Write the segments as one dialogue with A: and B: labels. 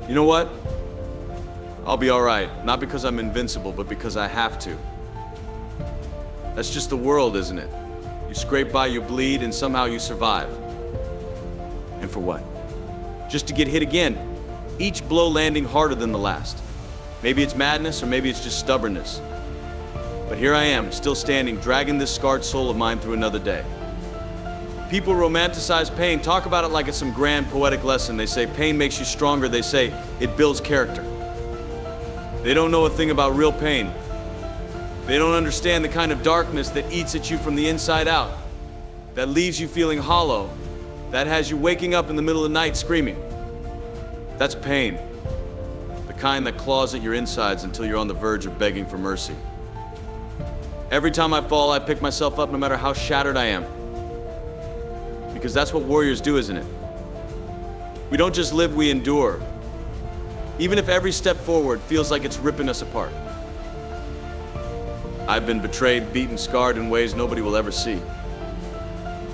A: You know what? I'll be all right. Not because I'm invincible, but because I have to. That's just the world, isn't it? You scrape by, you bleed, and somehow you survive. And for what? Just to get hit again. Each blow landing harder than the last. Maybe it's madness, or maybe it's just stubbornness. But here I am, still standing, dragging this scarred soul of mine through another day. People romanticize pain, talk about it like it's some grand poetic lesson. They say pain makes you stronger. They say it builds character. They don't know a thing about real pain. They don't understand the kind of darkness that eats at you from the inside out, that leaves you feeling hollow, that has you waking up in the middle of the night screaming. That's pain. The kind that claws at your insides until you're on the verge of begging for mercy. Every time I fall, I pick myself up no matter how shattered I am. Because that's what warriors do, isn't it? We don't just live, we endure. Even if every step forward feels like it's ripping us apart. I've been betrayed, beaten, scarred in ways nobody will ever see.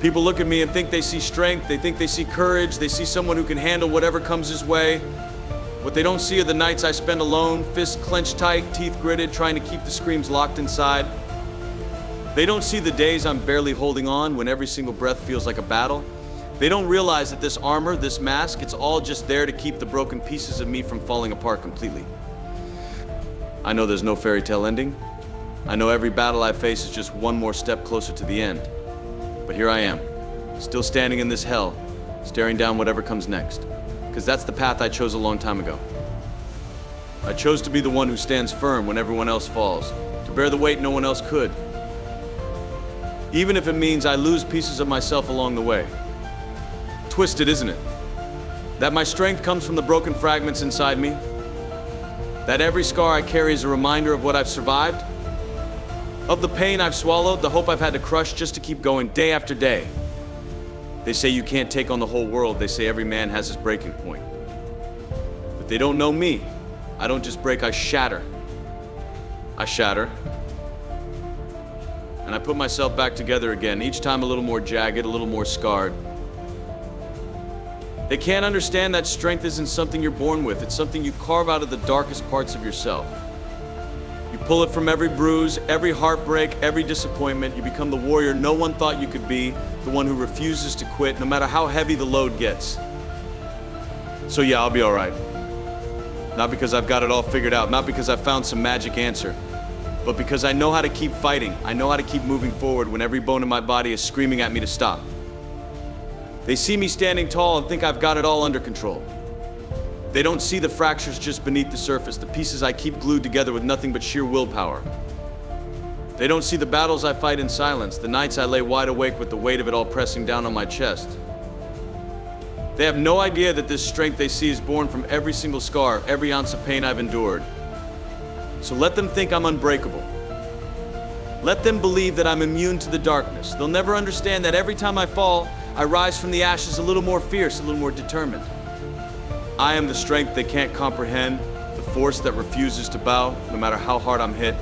A: People look at me and think they see strength, they think they see courage, they see someone who can handle whatever comes his way. What they don't see are the nights I spend alone, fists clenched tight, teeth gritted, trying to keep the screams locked inside. They don't see the days I'm barely holding on when every single breath feels like a battle. They don't realize that this armor, this mask, it's all just there to keep the broken pieces of me from falling apart completely. I know there's no fairy tale ending. I know every battle I face is just one more step closer to the end. But here I am, still standing in this hell, staring down whatever comes next. Because that's the path I chose a long time ago. I chose to be the one who stands firm when everyone else falls, to bear the weight no one else could. Even if it means I lose pieces of myself along the way. Twisted, isn't it? That my strength comes from the broken fragments inside me. That every scar I carry is a reminder of what I've survived. Of the pain I've swallowed, the hope I've had to crush just to keep going day after day. They say you can't take on the whole world. They say every man has his breaking point. But they don't know me. I don't just break, I shatter. I shatter. And I put myself back together again, each time a little more jagged, a little more scarred. They can't understand that strength isn't something you're born with. It's something you carve out of the darkest parts of yourself. You pull it from every bruise, every heartbreak, every disappointment. You become the warrior no one thought you could be, the one who refuses to quit, no matter how heavy the load gets. So yeah, I'll be all right. Not because I've got it all figured out, not because I've found some magic answer, but because I know how to keep fighting. I know how to keep moving forward when every bone in my body is screaming at me to stop. They see me standing tall and think I've got it all under control. They don't see the fractures just beneath the surface, the pieces I keep glued together with nothing but sheer willpower. They don't see the battles I fight in silence, the nights I lay wide awake with the weight of it all pressing down on my chest. They have no idea that this strength they see is born from every single scar, every ounce of pain I've endured. So let them think I'm unbreakable. Let them believe that I'm immune to the darkness. They'll never understand that every time I fall, I rise from the ashes a little more fierce, a little more determined. I am the strength they can't comprehend, the force that refuses to bow, no matter how hard I'm hit.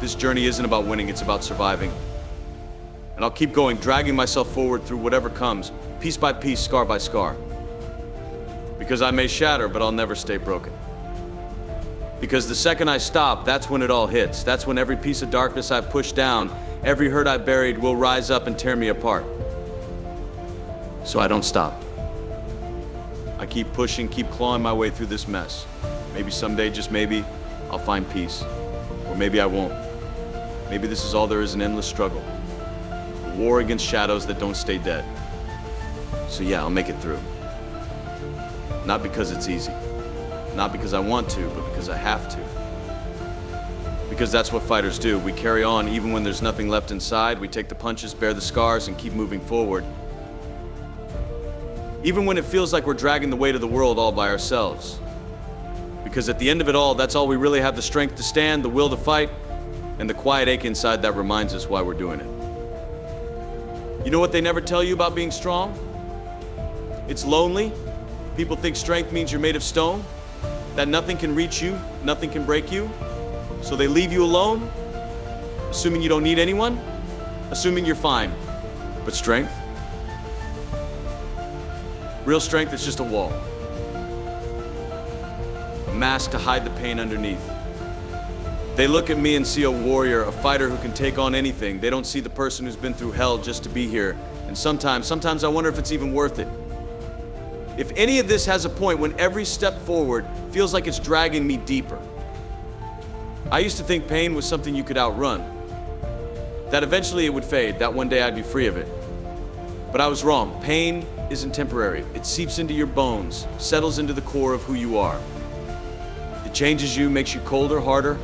A: This journey isn't about winning, it's about surviving. And I'll keep going, dragging myself forward through whatever comes, piece by piece, scar by scar. Because I may shatter, but I'll never stay broken. Because the second I stop, that's when it all hits. That's when every piece of darkness I've pushed down, every hurt I've buried will rise up and tear me apart. So I don't stop. I keep pushing, keep clawing my way through this mess. Maybe someday, just maybe, I'll find peace. Or maybe I won't. Maybe this is all there is, an endless struggle. A war against shadows that don't stay dead. So yeah, I'll make it through. Not because it's easy. Not because I want to, but because I have to. Because that's what fighters do. We carry on even when there's nothing left inside. We take the punches, bear the scars, and keep moving forward. Even when it feels like we're dragging the weight of the world all by ourselves. Because at the end of it all, that's all we really have: the strength to stand, the will to fight, and the quiet ache inside that reminds us why we're doing it. You know what they never tell you about being strong? It's lonely. People think strength means you're made of stone, that nothing can reach you, nothing can break you. So they leave you alone, assuming you don't need anyone, assuming you're fine. But strength? Real strength is just a wall. a mask to hide the pain underneath. They look at me and see a warrior, a fighter who can take on anything. They don't see the person who's been through hell just to be here. And sometimes I wonder if it's even worth it. If any of this has a point when every step forward feels like it's dragging me deeper. I used to think pain was something you could outrun, that eventually it would fade, that one day I'd be free of it. But I was wrong. Pain isn't temporary. It seeps into your bones, settles into the core of who you are. It changes you, makes you colder, harder,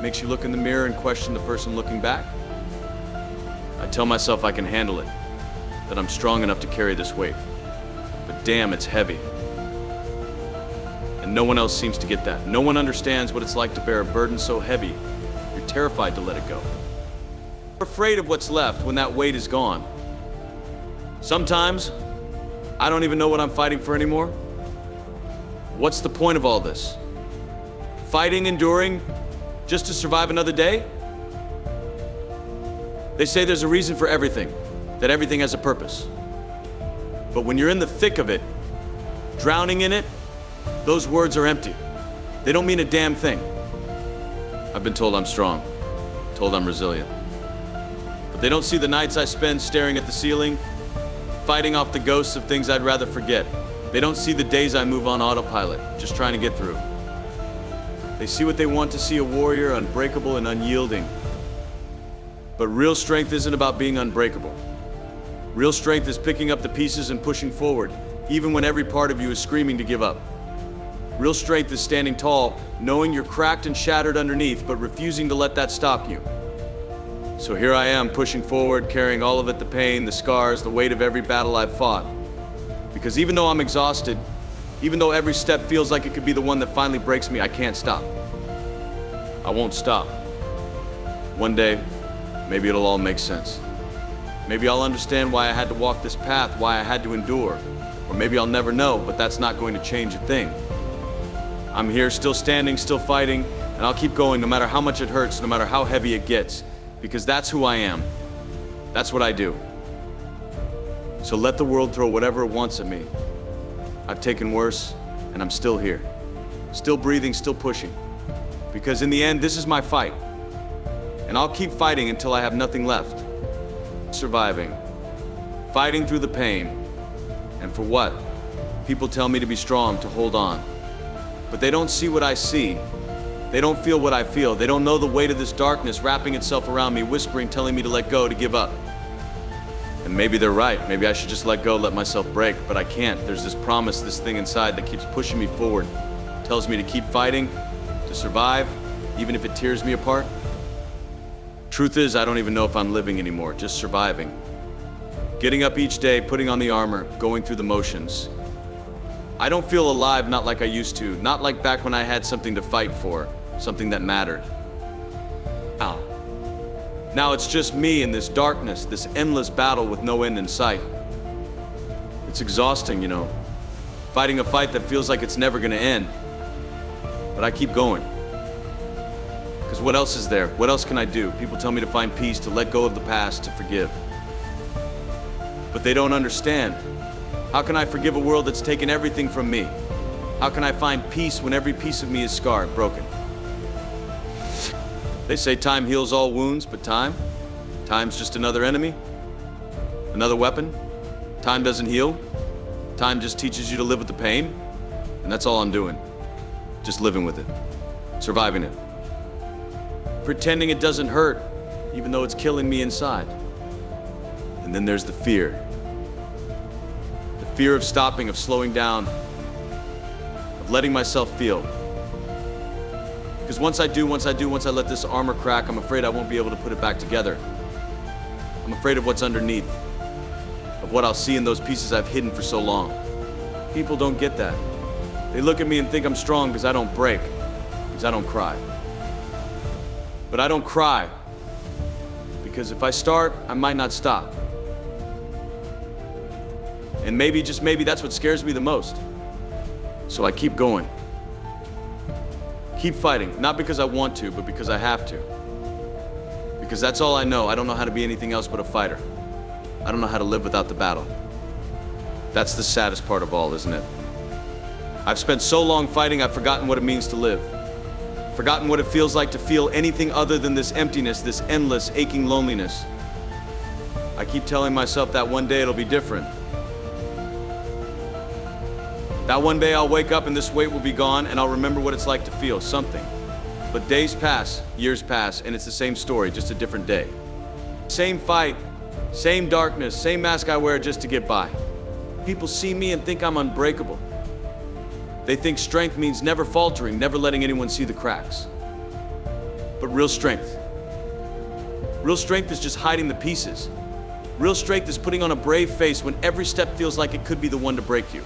A: makes you look in the mirror and question the person looking back. I tell myself I can handle it, that I'm strong enough to carry this weight. But damn, it's heavy. And no one else seems to get that. No one understands what it's like to bear a burden so heavy, you're terrified to let it go. You're afraid of what's left when that weight is gone. Sometimes, I don't even know what I'm fighting for anymore. What's the point of all this? Fighting, enduring, just to survive another day? They say there's a reason for everything, that everything has a purpose. But when you're in the thick of it, drowning in it, those words are empty. They don't mean a damn thing. I've been told I'm strong, told I'm resilient. But they don't see the nights I spend staring at the ceiling, fighting off the ghosts of things I'd rather forget. They don't see the days I move on autopilot, just trying to get through. They see what they want to see, a warrior, unbreakable and unyielding. But real strength isn't about being unbreakable. Real strength is picking up the pieces and pushing forward, even when every part of you is screaming to give up. Real strength is standing tall, knowing you're cracked and shattered underneath, but refusing to let that stop you. So here I am, pushing forward, carrying all of it, the pain, the scars, the weight of every battle I've fought. Because even though I'm exhausted, even though every step feels like it could be the one that finally breaks me, I can't stop. I won't stop. One day, maybe it'll all make sense. Maybe I'll understand why I had to walk this path, why I had to endure. Or maybe I'll never know, but that's not going to change a thing. I'm here, still standing, still fighting, and I'll keep going no matter how much it hurts, no matter how heavy it gets, because that's who I am. That's what I do. So let the world throw whatever it wants at me. I've taken worse, and I'm still here. Still breathing, still pushing. Because in the end, this is my fight. And I'll keep fighting until I have nothing left. Surviving. Fighting through the pain. And for what? People tell me to be strong, to hold on. But they don't see what I see. They don't feel what I feel. They don't know the weight of this darkness wrapping itself around me, whispering, telling me to let go, to give up. And maybe they're right. Maybe I should just let go, let myself break, but I can't. There's this promise, this thing inside that keeps pushing me forward. Tells me to keep fighting, to survive, even if it tears me apart. Truth is, I don't even know if I'm living anymore, just surviving. Getting up each day, putting on the armor, going through the motions. I don't feel alive, not like I used to, not like back when I had something to fight for, something that mattered. Now it's just me in this darkness, this endless battle with no end in sight. It's exhausting, you know, fighting a fight that feels like it's never gonna end. But I keep going. Because what else is there? What else can I do? People tell me to find peace, to let go of the past, to forgive. But they don't understand. How can I forgive a world that's taken everything from me? How can I find peace when every piece of me is scarred, broken? They say time heals all wounds, but time's just another enemy, another weapon. Time doesn't heal. Time just teaches you to live with the pain, and that's all I'm doing. Just living with it, surviving it. Pretending it doesn't hurt, even though it's killing me inside. And then there's the fear. The fear of stopping, of slowing down, of letting myself feel. Because once I let this armor crack, I'm afraid I won't be able to put it back together. I'm afraid of what's underneath, of what I'll see in those pieces I've hidden for so long. People don't get that. They look at me and think I'm strong because I don't break, because I don't cry. But I don't cry, because if I start, I might not stop. And maybe, just maybe, that's what scares me the most. So I keep going. Keep fighting, not because I want to, but because I have to. Because that's all I know. I don't know how to be anything else but a fighter. I don't know how to live without the battle. That's the saddest part of all, isn't it? I've spent so long fighting, I've forgotten what it means to live. Forgotten what it feels like to feel anything other than this emptiness, this endless, aching loneliness. I keep telling myself that one day it'll be different. That one day I'll wake up and this weight will be gone and I'll remember what it's like to feel something. But days pass, years pass, and it's the same story, just a different day. Same fight, same darkness, same mask I wear just to get by. People see me and think I'm unbreakable. They think strength means never faltering, never letting anyone see the cracks. But real strength is just hiding the pieces. Real strength is putting on a brave face when every step feels like it could be the one to break you.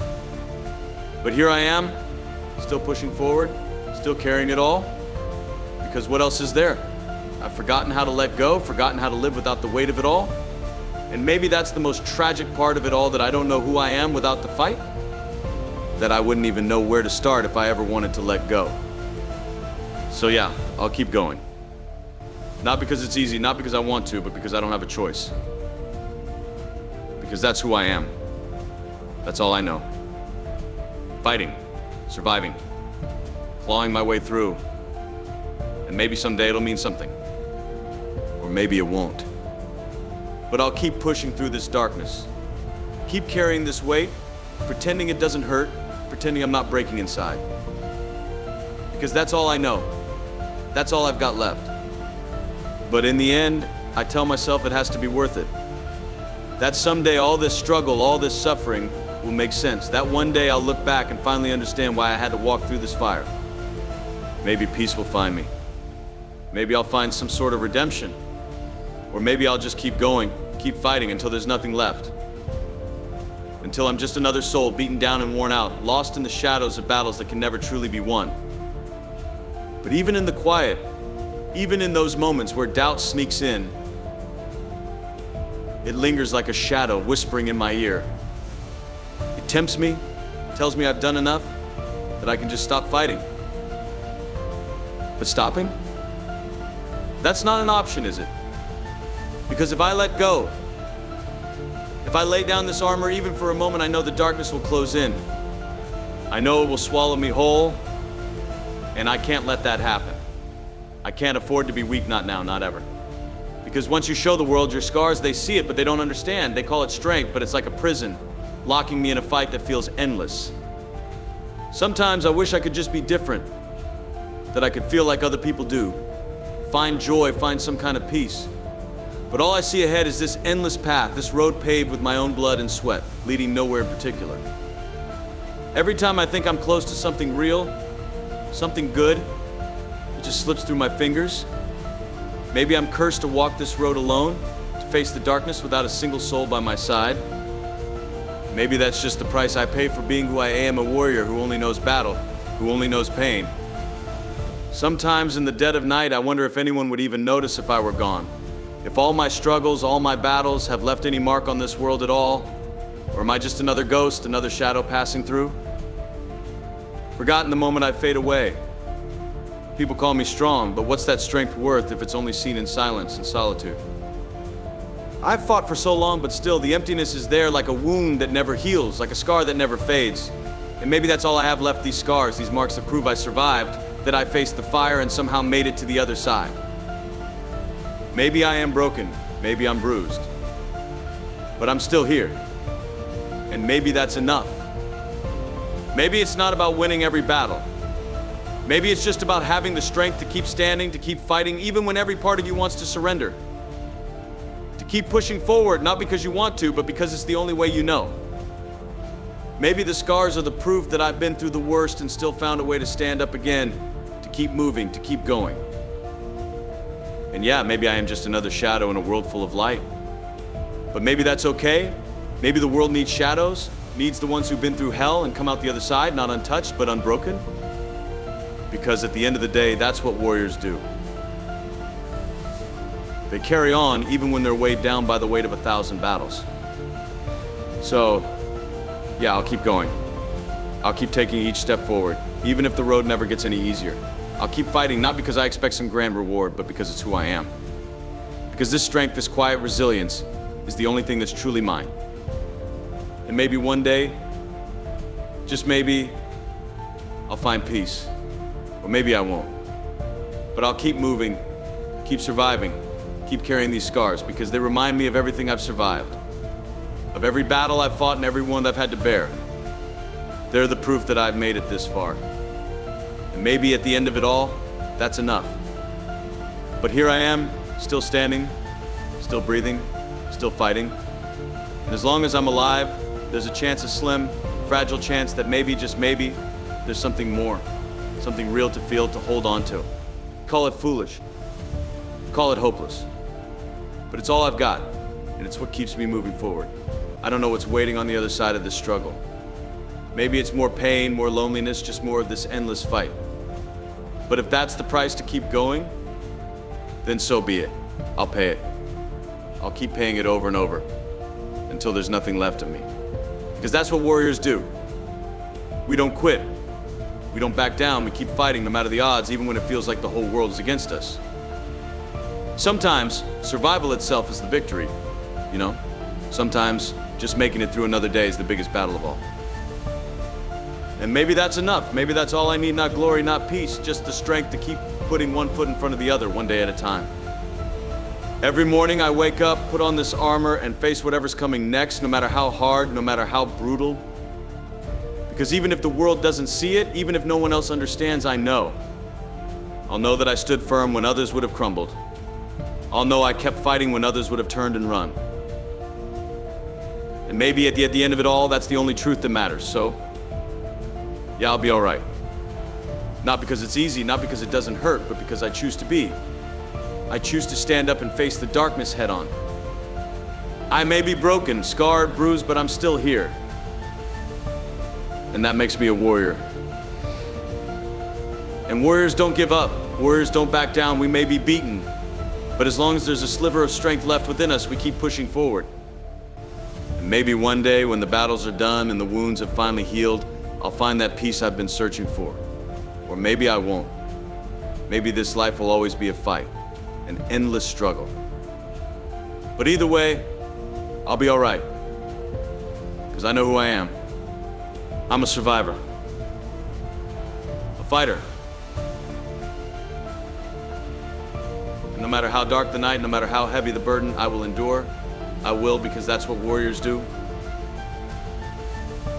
A: But here I am, still pushing forward, still carrying it all, because what else is there? I've forgotten how to let go, forgotten how to live without the weight of it all. And maybe that's the most tragic part of it all, that I don't know who I am without the fight. That I wouldn't even know where to start if I ever wanted to let go. So yeah, I'll keep going. Not because it's easy, not because I want to, but because I don't have a choice. Because that's who I am. That's all I know. Fighting, surviving, clawing my way through. And maybe someday it'll mean something. Or maybe it won't. But I'll keep pushing through this darkness. Keep carrying this weight, pretending it doesn't hurt, pretending I'm not breaking inside. Because that's all I know. That's all I've got left. But in the end, I tell myself it has to be worth it. That someday all this struggle, all this suffering will make sense. That one day I'll look back and finally understand why I had to walk through this fire. Maybe peace will find me. Maybe I'll find some sort of redemption. Or maybe I'll just keep going, keep fighting until there's nothing left. Until I'm just another soul beaten down and worn out, lost in the shadows of battles that can never truly be won. But even in the quiet, even in those moments where doubt sneaks in, it lingers like a shadow whispering in my ear. It tempts me, tells me I've done enough, that I can just stop fighting. But stopping? That's not an option, is it? Because if I let go, if I lay down this armor even for a moment, I know the darkness will close in. I know it will swallow me whole, and I can't let that happen. I can't afford to be weak, not now, not ever. Because once you show the world your scars, they see it, but they don't understand. They call it strength, but it's like a prison, locking me in a fight that feels endless. Sometimes I wish I could just be different, that I could feel like other people do, find joy, find some kind of peace. But all I see ahead is this endless path, this road paved with my own blood and sweat, leading nowhere in particular. Every time I think I'm close to something real, something good, it just slips through my fingers. Maybe I'm cursed to walk this road alone, to face the darkness without a single soul by my side. Maybe that's just the price I pay for being who I am, a warrior who only knows battle, who only knows pain. Sometimes in the dead of night, I wonder if anyone would even notice if I were gone. If all my struggles, all my battles have left any mark on this world at all, or am I just another ghost, another shadow passing through? Forgotten the moment I fade away. People call me strong, but what's that strength worth if it's only seen in silence and solitude? I've fought for so long, but still the emptiness is there like a wound that never heals, like a scar that never fades. And maybe that's all I have left, these scars, these marks that prove I survived, that I faced the fire and somehow made it to the other side. Maybe I am broken, maybe I'm bruised, but I'm still here. And maybe that's enough. Maybe it's not about winning every battle. Maybe it's just about having the strength to keep standing, to keep fighting, even when every part of you wants to surrender. To keep pushing forward, not because you want to, but because it's the only way you know. Maybe the scars are the proof that I've been through the worst and still found a way to stand up again, to keep moving, to keep going. And yeah, maybe I am just another shadow in a world full of light. But maybe that's okay. Maybe the world needs shadows, needs the ones who've been through hell and come out the other side, not untouched, but unbroken. Because at the end of the day, that's what warriors do. They carry on even when they're weighed down by the weight of 1,000 battles. So, yeah, I'll keep going. I'll keep taking each step forward, even if the road never gets any easier. I'll keep fighting, not because I expect some grand reward, but because it's who I am. Because this strength, this quiet resilience, is the only thing that's truly mine. And maybe one day, just maybe, I'll find peace. Or maybe I won't. But I'll keep moving, keep surviving, keep carrying these scars because they remind me of everything I've survived, of every battle I've fought and every one I've had to bear. They're the proof that I've made it this far. And maybe at the end of it all, that's enough. But here I am, still standing, still breathing, still fighting. And as long as I'm alive, there's a chance, a slim, fragile chance that maybe, just maybe, there's something more, something real to feel, to hold on to. Call it foolish, call it hopeless. But it's all I've got, and it's what keeps me moving forward. I don't know what's waiting on the other side of this struggle. Maybe it's more pain, more loneliness, just more of this endless fight. But if that's the price to keep going, then so be it. I'll pay it. I'll keep paying it over and over until there's nothing left of me. Because that's what warriors do. We don't quit. We don't back down. We keep fighting no matter the odds, even when it feels like the whole world is against us. Sometimes survival itself is the victory, you know? Sometimes just making it through another day is the biggest battle of all. And maybe that's enough. Maybe that's all I need, not glory, not peace, just the strength to keep putting one foot in front of the other, one day at a time. Every morning I wake up, put on this armor, and face whatever's coming next, no matter how hard, no matter how brutal. Because even if the world doesn't see it, even if no one else understands, I know. I'll know that I stood firm when others would have crumbled. I'll know I kept fighting when others would have turned and run. And maybe at the end of it all, that's the only truth that matters. So, yeah, I'll be all right. Not because it's easy, not because it doesn't hurt, but because I choose to be. I choose to stand up and face the darkness head on. I may be broken, scarred, bruised, but I'm still here. And that makes me a warrior. And warriors don't give up. Warriors don't back down. We may be beaten, but as long as there's a sliver of strength left within us, we keep pushing forward. And maybe one day when the battles are done and the wounds have finally healed, I'll find that peace I've been searching for. Or maybe I won't. Maybe this life will always be a fight, an endless struggle. But either way, I'll be all right, because I know who I am. I'm a survivor, a fighter. And no matter how dark the night, no matter how heavy the burden, I will endure. I will, because that's what warriors do.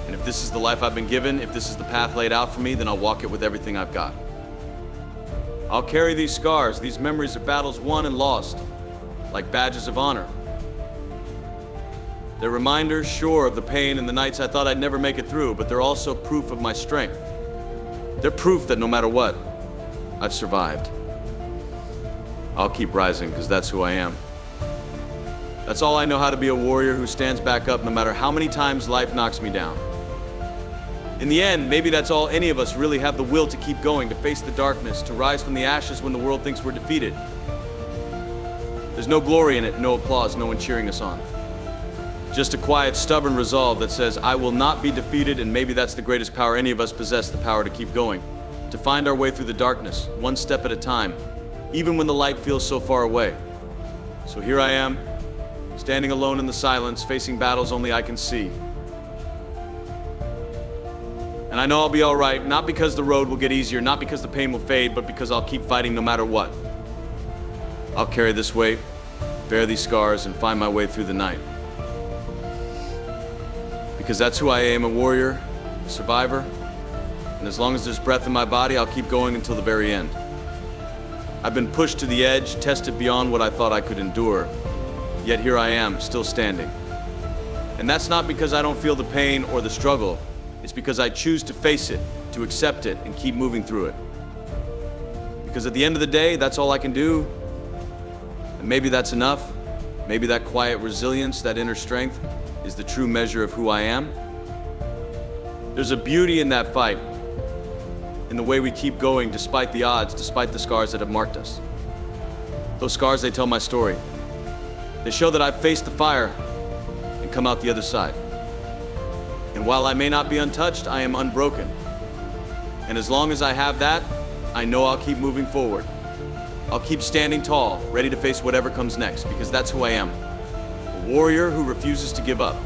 A: And if this is the life I've been given, if this is the path laid out for me, then I'll walk it with everything I've got. I'll carry these scars, these memories of battles won and lost, like badges of honor. They're reminders, sure, of the pain and the nights I thought I'd never make it through, but they're also proof of my strength. They're proof that no matter what, I've survived. I'll keep rising, because that's who I am. That's all I know how to be, a warrior who stands back up no matter how many times life knocks me down. In the end, maybe that's all any of us really have, the will to keep going, to face the darkness, to rise from the ashes when the world thinks we're defeated. There's no glory in it, no applause, no one cheering us on. Just a quiet, stubborn resolve that says, I will not be defeated, and maybe that's the greatest power any of us possess, the power to keep going, to find our way through the darkness, one step at a time, even when the light feels so far away. So here I am, standing alone in the silence, facing battles only I can see. And I know I'll be all right, not because the road will get easier, not because the pain will fade, but because I'll keep fighting no matter what. I'll carry this weight, bear these scars, and find my way through the night. Because that's who I am, a warrior, a survivor, and as long as there's breath in my body, I'll keep going until the very end. I've been pushed to the edge, tested beyond what I thought I could endure, yet here I am, still standing. And that's not because I don't feel the pain or the struggle, it's because I choose to face it, to accept it, and keep moving through it. Because at the end of the day, that's all I can do, and maybe that's enough. Maybe that quiet resilience, that inner strength, is the true measure of who I am. There's a beauty in that fight, in the way we keep going despite the odds, despite the scars that have marked us. Those scars, they tell my story. They show that I've faced the fire and come out the other side. And while I may not be untouched, I am unbroken. And as long as I have that, I know I'll keep moving forward. I'll keep standing tall, ready to face whatever comes next, because that's who I am. A warrior who refuses to give up.